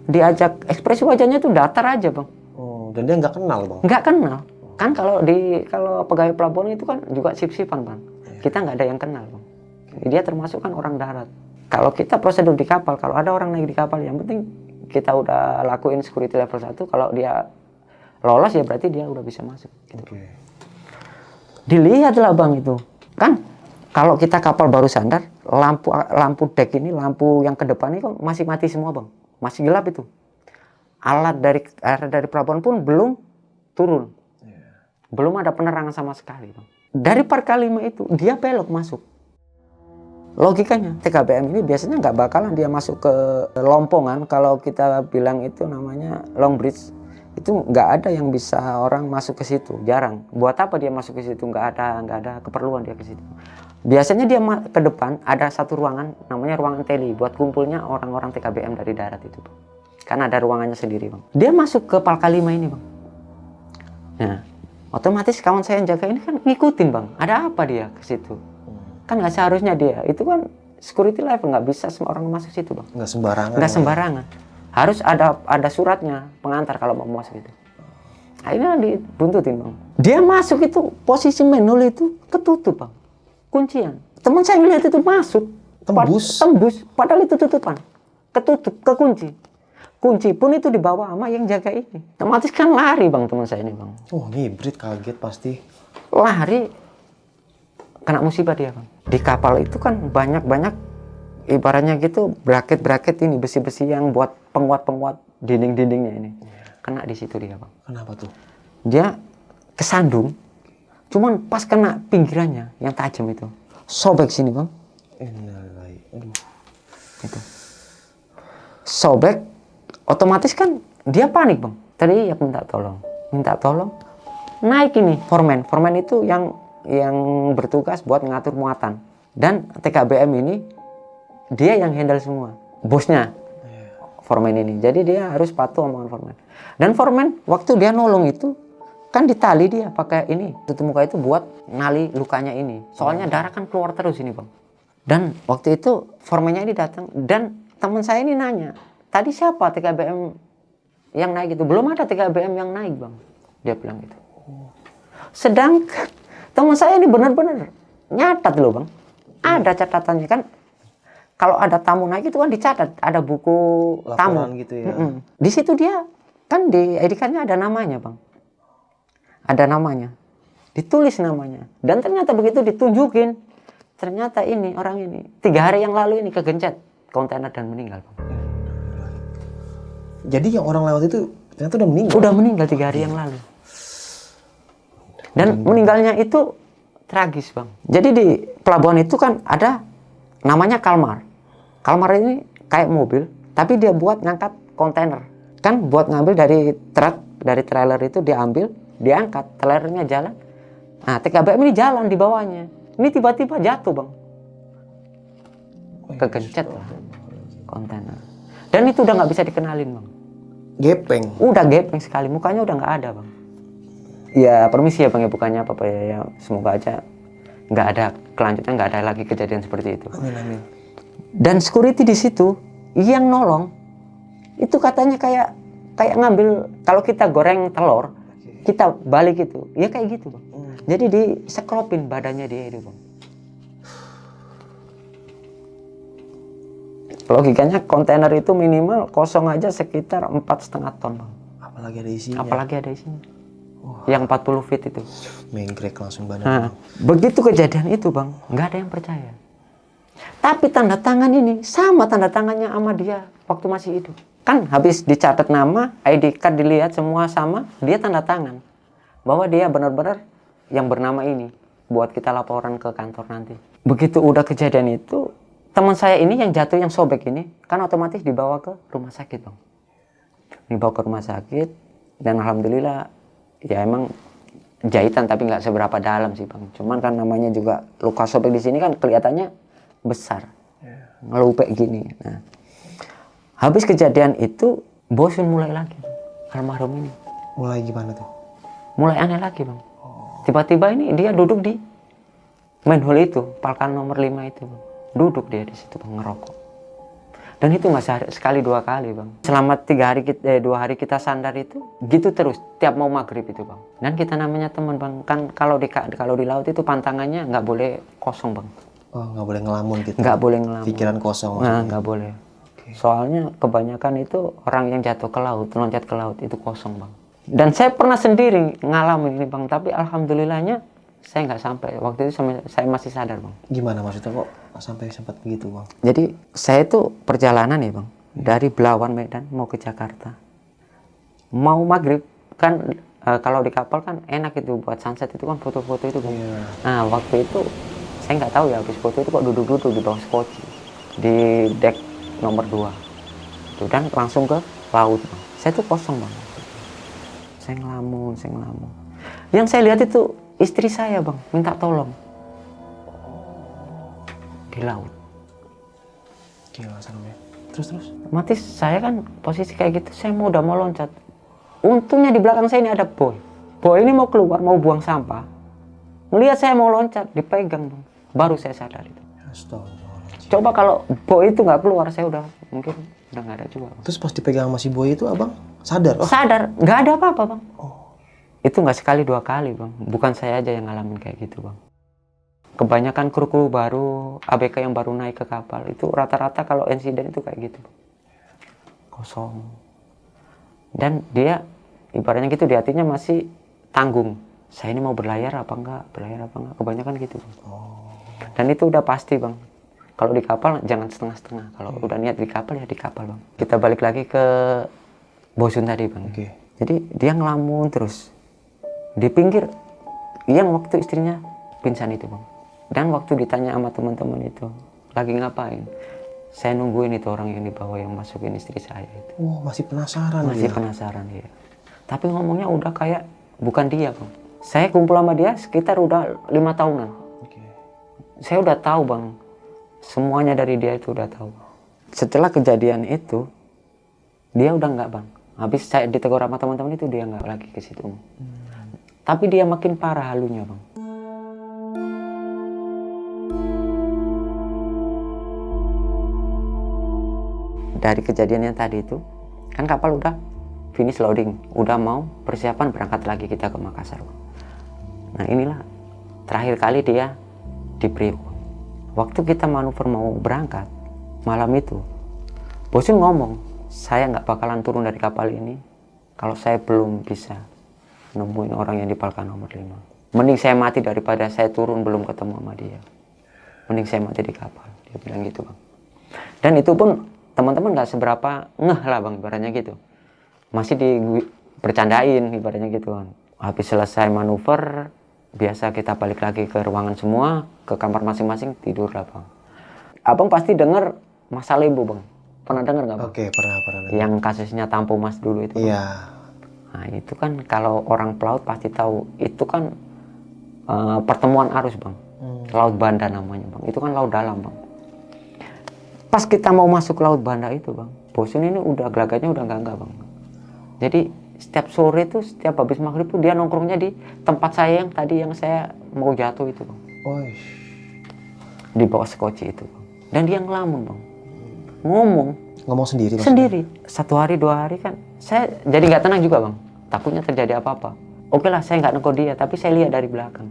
Diajak ekspresi wajahnya tuh datar aja bang. Oh, dan dia nggak kenal bang? Nggak kenal. Kan kalau pegawai pelabuhan itu kan juga sip-sipan bang. Kita nggak ada yang kenal bang. Dia termasuk kan orang darat. Kalau kita prosedur di kapal, kalau ada orang naik di kapal, yang penting kita udah lakuin security level 1. Kalau dia lolos ya berarti dia udah bisa masuk. Gitu. Okay. Dilihatlah bang itu. Kan kalau kita kapal baru sandar, lampu deck ini, lampu yang ke depan ini kok masih mati semua bang. Masih gelap itu. Alat dari pelabuhan pun belum turun. Belum ada penerangan sama sekali bang. Dari Parkalima itu dia belok masuk. Logikanya TKBM ini biasanya nggak bakalan dia masuk ke lompongan. Kalau kita bilang itu namanya long bridge, itu nggak ada yang bisa orang masuk ke situ, jarang. Buat apa dia masuk ke situ? Nggak ada keperluan dia ke situ. Biasanya dia ke depan ada satu ruangan namanya ruangan teli buat kumpulnya orang-orang TKBM dari darat itu Bang. Kan ada ruangannya sendiri Bang. Dia masuk ke Palka 5 ini Bang. Nah, otomatis kawan saya yang jaga ini kan ngikutin Bang. Ada apa dia ke situ? Kan nggak seharusnya dia. Itu kan security level, nggak bisa semua orang masuk situ Bang. Nggak sembarangan. Nggak sembarangan. Harus ada suratnya pengantar kalau mau masuk itu. Akhirnya dibuntutin Bang. Dia masuk itu posisi menul itu ketutup Bang. Kuncian. Teman saya ngeliat itu masuk. Tembus. Padahal itu tutupan. Ketutup, kekunci. Kunci pun itu dibawa sama yang jaga ini. Otomatis kan lari Bang teman saya ini Bang. Oh, hibrid kaget pasti. Lari. Kena musibah dia Bang. Di kapal itu kan banyak-banyak ibaratnya gitu bracket ini besi-besi yang buat penguat-penguat dinding-dindingnya ini. Kena di situ dia Bang. Kenapa tuh? Dia kesandung. Cuman pas kena pinggirannya yang tajam itu. Sobek sini Bang. Aduh. Gitu. Sobek. Otomatis kan dia panik Bang. Tadi ya minta tolong. Naik ini foreman. Foreman itu yang bertugas buat ngatur muatan. Dan TKBM ini dia yang handle semua. Bosnya foreman ini. Jadi dia harus patuh omongan foreman. Dan foreman waktu dia nolong itu kan ditali dia pakai ini tutup muka itu buat ngali lukanya ini. Soalnya darah kan keluar terus ini Bang. Dan waktu itu foremannya ini datang dan teman saya ini nanya, tadi siapa TKBM yang naik itu? Belum ada TKBM yang naik Bang. Dia bilang gitu. Sedangkan teman saya ini benar-benar nyatat loh Bang. Ada catatannya kan. Kalau ada tamu naik itu kan dicatat. Ada buku Laporan tamu. gitu ya. Di situ dia kan di ID card-nya ada namanya Bang. Ada namanya. Ditulis namanya. Dan ternyata begitu ditunjukin. Ternyata ini orang ini. 3 hari yang lalu ini kegencet kontainer dan meninggal Bang. Jadi yang orang lewat itu ternyata udah meninggal? Udah meninggal 3 hari yang lalu. Dan meninggalnya itu tragis Bang. Jadi di pelabuhan itu kan ada namanya Kalmar. Kalmar ini kayak mobil, tapi dia buat ngangkat kontainer. Kan buat ngambil dari truk, dari trailer itu diambil, diangkat, trailernya jalan. Nah TKBM ini jalan di bawahnya. Ini tiba-tiba jatuh Bang. Kegencet lah kontainer. Dan itu udah nggak bisa dikenalin Bang. Gepeng. Udah gepeng sekali, mukanya udah nggak ada Bang. Ya permisi ya Bang ya, bukannya apa-apa ya, semoga aja nggak ada kelanjutan, nggak ada lagi kejadian seperti itu. Amin. Dan security di situ yang nolong itu katanya kayak ngambil kalau kita goreng telur, kita balik gitu, ya kayak gitu Bang. Jadi diseklopin badannya dia itu Bang. Logikanya kontainer itu minimal kosong aja sekitar 4,5 ton Bang. Apalagi ada isinya. Apalagi ada isinya. Yang 40 feet itu. Menggrek langsung badan. Nah, begitu kejadian itu Bang, nggak ada yang percaya. Tapi tanda tangan ini sama tanda tangannya sama dia waktu masih hidup. Kan habis dicatat nama, ID card dilihat semua sama, dia tanda tangan. Bahwa dia benar-benar yang bernama ini. Buat kita laporan ke kantor nanti. Begitu udah kejadian itu, teman saya ini yang jatuh, yang sobek ini, kan otomatis dibawa ke rumah sakit Bang. Dibawa ke rumah sakit, dan alhamdulillah ya emang jahitan tapi nggak seberapa dalam sih Bang. Cuman kan namanya juga luka sobek di sini kan kelihatannya besar, ngelupek gini. Nah, habis kejadian itu bosun mulai lagi almarhum ini. Mulai gimana tuh? Mulai aneh lagi Bang. Tiba-tiba ini dia duduk di manhole itu, palkan nomor 5 itu Bang. Duduk dia di situ Bang, ngerokok. Dan itu nggak sekali 2 kali Bang. Selama 2 hari kita sandar itu gitu terus tiap mau maghrib itu Bang. Dan kita namanya teman Bang, kan kalau di laut itu pantangannya nggak boleh kosong Bang. Oh, nggak boleh ngelamun gitu? Nggak boleh ngelamun. Pikiran kosong Nah, maksudnya? nggak boleh. Soalnya kebanyakan itu orang yang jatuh ke laut, loncat ke laut itu kosong Bang. Dan saya pernah sendiri ngalamin ini Bang, tapi alhamdulillahnya saya nggak sampai. Waktu itu saya masih sadar Bang. Gimana maksudnya kok sampai sempat begitu Bang? Jadi saya itu perjalanan ya Bang, dari Belawan Medan mau ke Jakarta. Mau maghrib kan kalau di kapal kan enak itu buat sunset itu kan foto-foto itu Bang. Iya. Nah waktu itu saya nggak tahu ya habis foto itu kok duduk-duduk di bawah skoci di deck nomor 2. Tuh, dan langsung ke laut Bang. Saya tuh kosong Bang. Saya ngelamun. Yang saya lihat itu istri saya Bang, minta tolong. di laut. Gila seremnya. Terus. Mati saya kan posisi kayak gitu, saya udah mau loncat. Untungnya di belakang saya ini ada boy. Boy ini mau keluar, mau buang sampah. Melihat saya mau loncat, dipegang dong. Baru saya sadar itu. Astagfirullahaladzim. Coba kalau boy itu nggak keluar, saya udah mungkin udah nggak ada juga. Bang. Terus pas dipegang sama si boy itu abang sadar? Oh. Sadar, nggak ada apa-apa bang. Itu nggak sekali 2 kali bang. Bukan saya aja yang ngalamin kayak gitu bang. Kebanyakan kru baru, ABK yang baru naik ke kapal itu rata-rata kalau insiden itu kayak gitu. Kosong. Dan dia ibaratnya gitu di hatinya masih tanggung. Saya ini mau berlayar apa enggak? Kebanyakan gitu. Dan itu udah pasti bang. Kalau di kapal jangan setengah-setengah. Kalau udah niat di kapal ya di kapal bang. Kita balik lagi ke Bosun tadi bang. Jadi dia ngelamun terus. Di pinggir yang waktu istrinya pingsan itu bang. Dan waktu ditanya sama teman-teman itu, lagi ngapain? Saya nungguin itu orang yang dibawa yang masukin istri saya itu. Oh, masih penasaran Masih dia? penasaran ya. Tapi ngomongnya udah kayak bukan dia bang. Saya kumpul sama dia sekitar udah 5 tahunan. Saya udah tahu bang, semuanya dari dia itu udah tahu. Setelah kejadian itu, dia udah nggak bang. Habis saya ditegur sama teman-teman itu dia nggak lagi ke situ. Tapi dia makin parah halunya bang. Dari kejadian yang tadi itu, kan kapal udah finish loading, udah mau persiapan berangkat lagi kita ke Makassar. Nah inilah terakhir kali dia di Priok. Waktu kita manuver mau berangkat, malam itu, Bosun ngomong, saya nggak bakalan turun dari kapal ini kalau saya belum bisa nemuin orang yang di Palka nomor 5. Mending saya mati daripada saya turun belum ketemu sama dia. Mending saya mati di kapal, dia bilang gitu bang. Dan itu pun teman-teman nggak seberapa ngeh lah bang, ibaratnya gitu. Masih bercandain ibaratnya gitu bang. Habis selesai manuver, biasa kita balik lagi ke ruangan semua, ke kamar masing-masing, tidur lah bang. Abang pasti denger Masa Lembo bang. Pernah denger nggak bang? Oke, pernah. Yang kasusnya Tampo Mas dulu itu. Iya. Nah itu kan kalau orang pelaut pasti tahu, itu kan pertemuan arus bang. Laut Banda namanya bang. Itu kan laut dalam bang. Pas kita mau masuk Laut Banda itu bang, Bosun ini udah gelagatnya udah enggak bang. Jadi setiap sore tuh, setiap habis maghrib tuh dia nongkrongnya di tempat saya yang tadi yang saya mau jatuh itu bang. Di bawah sekoci itu bang. Dan dia ngelamun bang. Ngomong Sendiri maksudnya? sendiri. 1 hari 2 hari kan saya jadi nggak tenang juga bang. Takutnya terjadi apa-apa. Oke lah saya nggak nengok dia, tapi saya lihat dari belakang.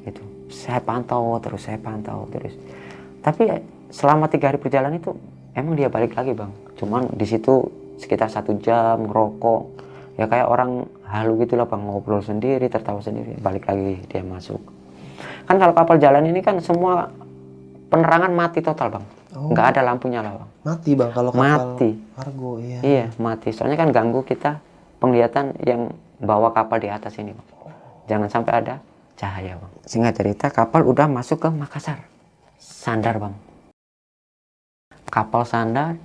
Gitu. Saya pantau terus. Tapi selama 3 hari perjalanan itu emang dia balik lagi bang. Cuman di situ sekitar 1 jam ngerokok. Ya kayak orang halu gitu lah bang, ngobrol sendiri, tertawa sendiri. Balik lagi dia masuk. Kan kalau kapal jalan ini kan semua penerangan mati total bang. Nggak ada lampu nyala bang. Mati bang kalau kapal Mati. kargo, iya. Iya mati. Soalnya kan ganggu kita penglihatan yang bawa kapal di atas ini bang. Jangan sampai ada cahaya bang. Singkat cerita kapal udah masuk ke Makassar. Sandar bang. Kapal sandar,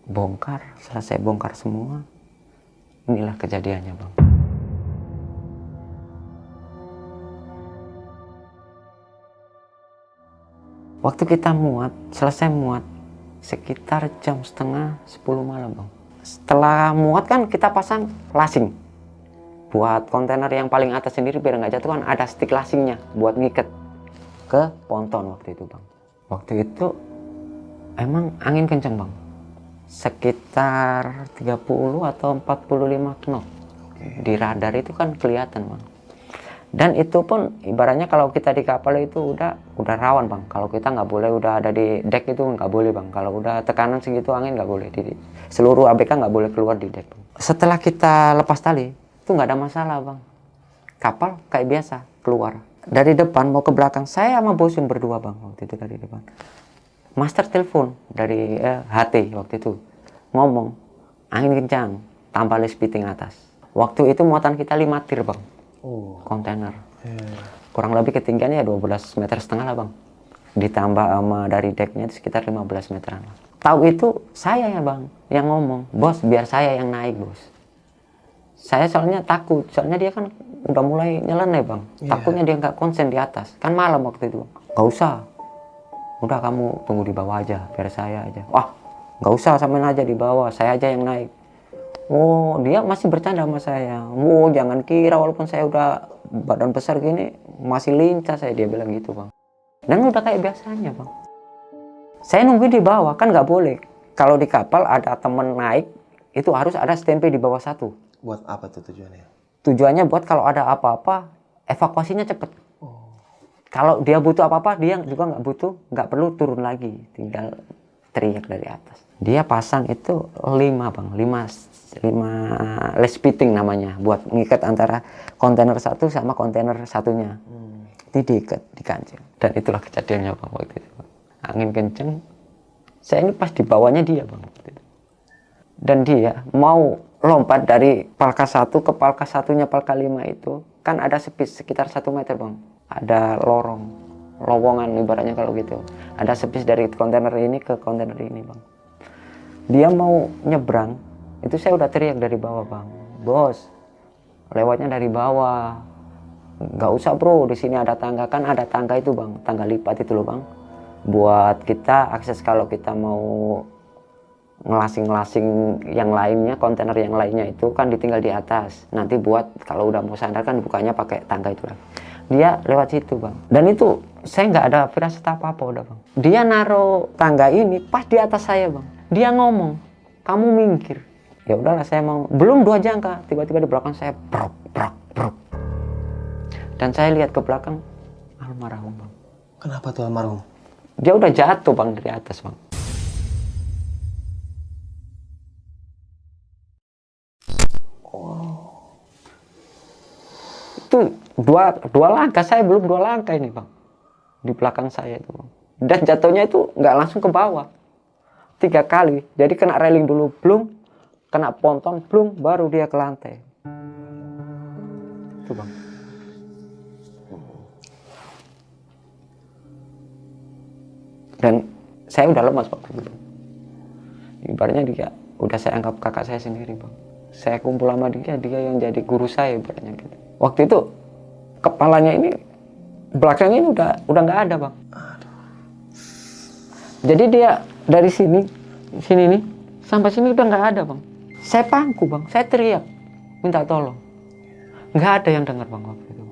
bongkar, selesai bongkar semua. Inilah kejadiannya bang. Waktu kita muat, selesai muat, sekitar jam setengah 10 malam bang. Setelah muat kan kita pasang lasing. Buat kontainer yang paling atas sendiri biar nggak jatuh kan ada stick lasingnya buat ngiket ke ponton waktu itu bang. Waktu itu emang angin kencang bang. Sekitar 30 atau 45 knot. Di radar itu kan kelihatan bang. Dan itu pun ibaratnya kalau kita di kapal itu udah rawan bang. Kalau kita nggak boleh udah ada di deck itu nggak boleh bang. Kalau udah tekanan segitu angin nggak boleh. Seluruh ABK nggak boleh keluar di deck bang. Setelah kita lepas tali itu nggak ada masalah bang. Kapal kayak biasa keluar. Dari depan mau ke belakang saya sama Bosun berdua bang waktu itu dari depan. Master telepon dari HT waktu itu ngomong angin kencang tambah speeding atas. Waktu itu muatan kita 5 tir bang. Kontainer. Kurang lebih ketinggiannya 12,5 meter lah bang. Ditambah sama dari decknya itu sekitar 15 meteran. Tahu itu saya ya bang yang ngomong, bos biar saya yang naik bos. Saya soalnya takut, soalnya dia kan udah mulai nyeleneh bang. Takutnya dia nggak konsen di atas. Kan malam waktu itu bang. Gak usah, Udah kamu tunggu di bawah aja, biar saya aja. Wah, nggak usah, sampean aja di bawah, saya aja yang naik. Oh, dia masih bercanda sama saya. Oh, jangan kira walaupun saya udah badan besar gini, masih lincah saya, dia bilang gitu bang. Dan udah kayak biasanya bang. Saya nungguin di bawah, kan nggak boleh. Kalau di kapal ada temen naik, itu harus ada standby di bawah satu. Buat apa tuh tujuannya? Tujuannya buat kalau ada apa-apa, evakuasinya cepet. Kalau dia butuh apa-apa, dia juga nggak perlu turun lagi, tinggal teriak dari atas. Dia pasang itu 5 bang, 5 less fitting namanya, buat mengikat antara kontainer satu sama kontainer satunya. Itu diikat di kancing. Dan itulah kejadiannya bang waktu itu. Angin kenceng, saya ini pas di bawahnya dia bang. Dan dia mau lompat dari palka 1 ke palka satunya, palka 5 itu kan ada space sekitar 1 meter bang. Ada lowongan ibaratnya kalau gitu. Ada space dari kontainer ini ke kontainer ini bang. Dia mau nyebrang, itu saya udah teriak dari bawah bang. Bos, lewatnya dari bawah. Nggak usah bro, di sini ada tangga, kan ada tangga itu bang, tangga lipat itu loh bang. Buat kita akses kalau kita mau ngelasing-ngelasing yang lainnya, kontainer yang lainnya itu kan ditinggal di atas. Nanti buat kalau udah mau sandar kan bukanya pakai tangga itu lah. Dia lewat situ bang. Dan itu saya nggak ada firasat apa-apa udah bang. Dia naruh tangga ini pas di atas saya bang. Dia ngomong, kamu minggir. Ya udahlah saya mau. Belum 2 jangka, tiba-tiba di belakang saya brok, brok, brok. Dan saya lihat ke belakang, almarhum bang. Kenapa tuh almarhum? Dia udah jatuh bang dari atas bang. Itu dua langkah, saya belum 2 langkah ini bang, di belakang saya itu bang. Dan jatuhnya itu nggak langsung ke bawah, 3 kali. Jadi kena railing dulu, belum kena ponton, belum baru dia ke lantai. Itu bang. Dan saya udah lemas waktu itu. Ibaratnya dia udah saya anggap kakak saya sendiri bang. Saya kumpul sama dia yang jadi guru saya ibaratnya gitu. Waktu itu kepalanya ini, belakang ini udah nggak ada bang. Jadi dia dari sini nih sampai sini udah nggak ada bang. Saya pangku bang, saya teriak minta tolong. Nggak ada yang dengar bang waktu itu.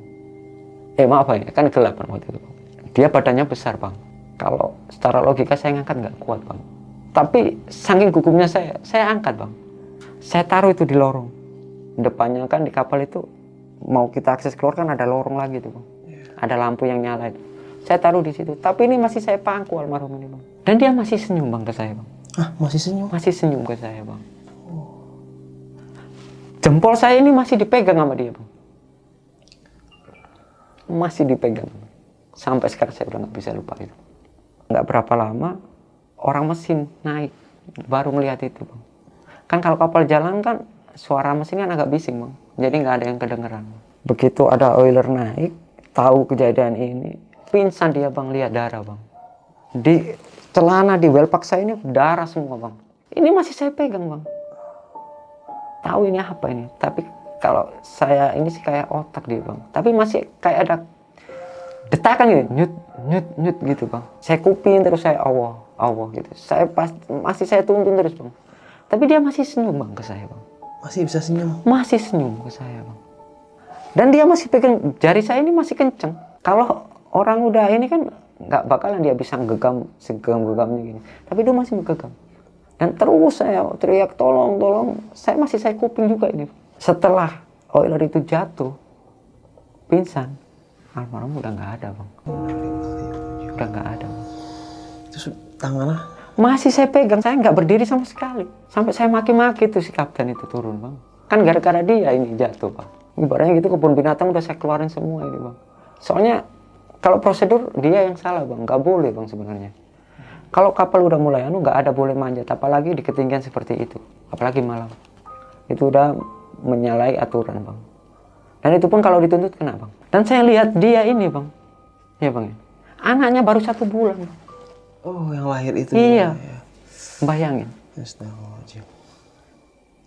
Maaf ya, kan gelap bang waktu itu. Dia badannya besar bang. Kalau secara logika saya ngangkat nggak kuat bang. Tapi saking gugupnya saya angkat bang. Saya taruh itu di lorong. Depannya kan di kapal itu mau kita akses keluar kan ada lorong lagi tuh bang. Ada lampu yang nyala itu. Saya taruh di situ. Tapi ini masih saya pangku almarhum ini bang. Dan dia masih senyum bang ke saya bang. Ah, masih senyum? Masih senyum ke saya bang. Jempol saya ini masih dipegang sama dia bang. Masih dipegang. Sampai sekarang saya udah nggak bisa lupa itu. Nggak berapa lama orang mesin naik baru ngelihat itu bang. Kan kalau kapal jalan kan suara mesin kan agak bising bang. Jadi nggak ada yang kedengeran. Begitu ada oiler naik, tahu kejadian ini, pingsan dia bang, lihat darah bang. Di celana di welpak saya ini darah semua bang. Ini masih saya pegang bang. Tahu ini apa ini? Tapi kalau saya ini sih kayak otak dia bang. Tapi masih kayak ada detakan gitu, nyut gitu bang. Saya kuping terus saya Allah gitu. Saya masih saya tuntun terus bang. Tapi dia masih senyum bang ke saya bang. Masih bisa senyum? Masih senyum ke saya bang. Dan dia masih pegang jari saya ini masih kenceng. Kalau orang udah ini kan nggak bakalan dia bisa segegam-gegamnya gini. Tapi dia masih megagam. Dan terus saya teriak tolong. Saya kuping juga ini. Setelah oiler itu jatuh, pingsan, almarhum udah nggak ada bang. Udah nggak ada bang. Terus tangannya? Masih saya pegang, saya nggak berdiri sama sekali. Sampai saya maki-maki tuh si kapten itu turun bang. Kan gara-gara dia ini jatuh bang. Ibaratnya gitu kebun binatang udah saya keluarin semua ini bang. Soalnya kalau prosedur dia yang salah bang, nggak boleh bang sebenarnya. Kalau kapal udah mulai nggak ada boleh manjat, apalagi di ketinggian seperti itu, apalagi malam. Itu udah menyalahi aturan bang. Dan itu pun kalau dituntut kena bang. Dan saya lihat dia ini bang, ya bang, anaknya baru 1 bulan bang. Oh, yang lahir itu? Iya, ya. Bayangin.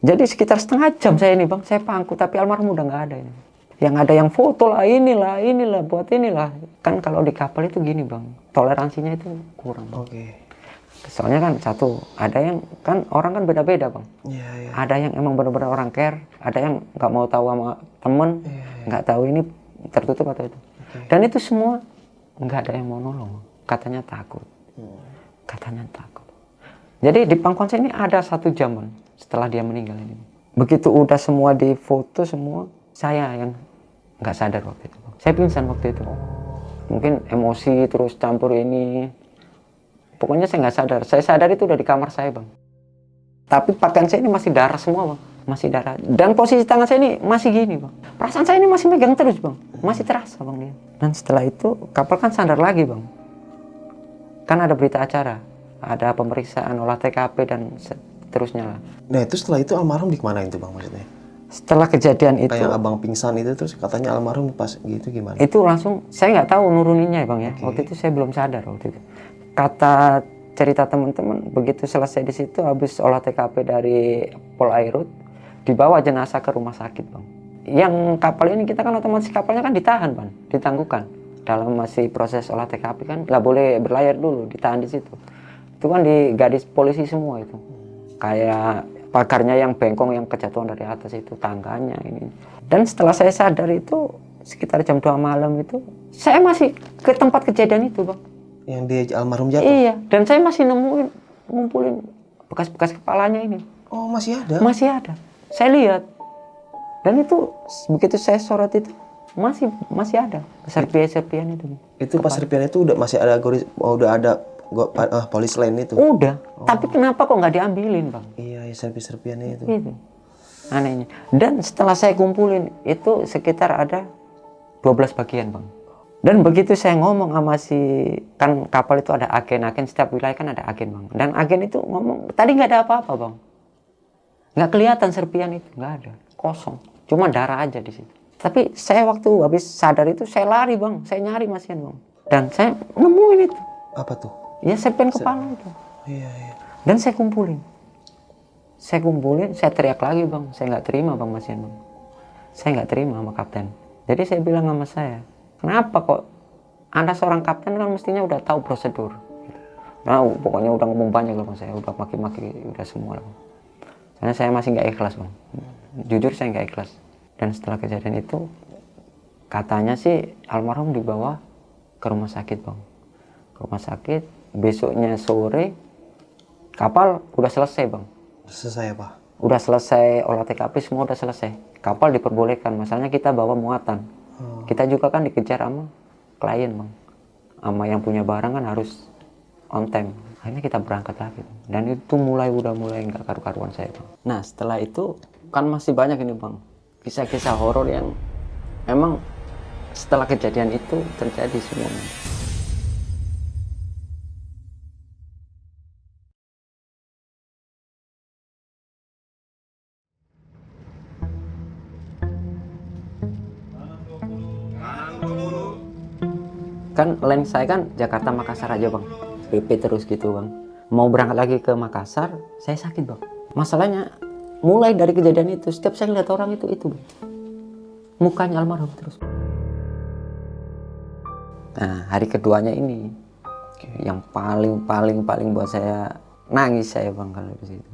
Jadi sekitar setengah jam saya ini bang, saya pangku, tapi almarhum udah nggak ada ini. Yang ada yang foto lah, inilah, buat inilah. Kan kalau di kapal itu gini bang, toleransinya itu kurang bang. Oke. Soalnya kan satu, ada yang kan orang kan beda-beda bang. Iya, iya. Ada yang emang benar-benar orang care, ada yang nggak mau tahu sama temen, nggak tahu ini tertutup atau itu. Dan itu semua nggak ada yang mau nolong, katanya takut. Katanya takut. Jadi di Pangkonsen ini ada 1 jam bang, setelah dia meninggal ini. Begitu udah semua difoto semua, saya yang nggak sadar waktu itu bang. Saya pingsan waktu itu. Mungkin emosi terus campur ini. Pokoknya saya nggak sadar. Saya sadar itu udah di kamar saya bang. Tapi pakaian saya ini masih darah semua bang. Masih darah. Dan posisi tangan saya ini masih gini bang. Perasaan saya ini masih megang terus bang. Masih terasa bang dia. Dan setelah itu kapal kan sandar lagi bang. Kan ada berita acara. Ada pemeriksaan olah TKP dan seterusnya lah. Nah itu setelah itu almarhum di mana itu bang maksudnya? Setelah kejadian itu. Kayak abang pingsan itu terus katanya almarhum pas gitu gimana? Itu langsung, saya nggak tahu nuruninnya ya bang ya. Waktu itu saya belum sadar waktu itu. Kata cerita teman-teman, begitu selesai di situ habis olah TKP dari Polairut, dibawa jenazah ke rumah sakit bang. Yang kapal ini kita kan otomatis kapalnya kan ditahan bang, ditangguhkan. Dalam masih proses olah TKP kan nggak boleh berlayar dulu, ditahan di situ. Itu kan di gadis polisi semua itu. Kayak pagarnya yang bengkong yang kejatuhan dari atas itu, tangganya ini. Dan setelah saya sadar itu sekitar jam 2 malam itu, saya masih ke tempat kejadian itu bang. Yang dia almarhum jatuh? Iya, dan saya masih nemuin, ngumpulin bekas-bekas kepalanya ini. Oh masih ada? Masih ada. Saya lihat. Dan itu begitu saya sorot itu masih ada serpian itu. Itu pas serpian itu udah masih ada udah ada polis lain itu? Udah. Tapi kenapa kok nggak diambilin bang? Iya, serpian-serpiannya itu. Itu anehnya. Dan setelah saya kumpulin itu sekitar ada 12 bagian bang. Dan begitu saya ngomong sama kan kapal itu ada agen-agen, setiap wilayah kan ada agen bang. Dan agen itu ngomong, tadi nggak ada apa-apa bang. Nggak kelihatan serpian itu, nggak ada. Kosong. Cuma darah aja di situ. Tapi saya waktu habis sadar itu saya lari bang, saya nyari masian bang. Dan saya nemuin itu. Apa tuh? Ya serpian kepala itu. Iya, iya. Dan saya kumpulin, saya teriak lagi bang, saya nggak terima bang masian bang. Saya nggak terima sama kapten. Jadi saya bilang sama saya, kenapa kok Anda seorang kapten kan mestinya udah tahu prosedur. Nah pokoknya udah ngomong banyak loh saya, udah maki-maki, udah semua lah. Karena saya masih nggak ikhlas bang, jujur saya nggak ikhlas. Dan setelah kejadian itu, katanya sih almarhum dibawa ke rumah sakit bang. Ke rumah sakit, besoknya sore, kapal udah selesai bang. Selesai apa? Udah selesai olah TKP, semua udah selesai. Kapal diperbolehkan, masalahnya kita bawa muatan. Kita juga kan dikejar sama klien bang. Sama yang punya barang kan harus on time. Akhirnya kita berangkat lagi. Dan itu udah mulai nggak karu-karuan saya bang. Nah setelah itu kan masih banyak ini bang. Kisah-kisah horor yang memang setelah kejadian itu terjadi semuanya. Kan lens saya kan Jakarta Makassar aja bang, PP terus gitu bang. Mau berangkat lagi ke Makassar, saya sakit bang. Masalahnya mulai dari kejadian itu, setiap saya lihat orang itu bang. Mukanya almarhum terus. Nah hari keduanya ini yang paling buat saya nangis saya bang kalau di situ.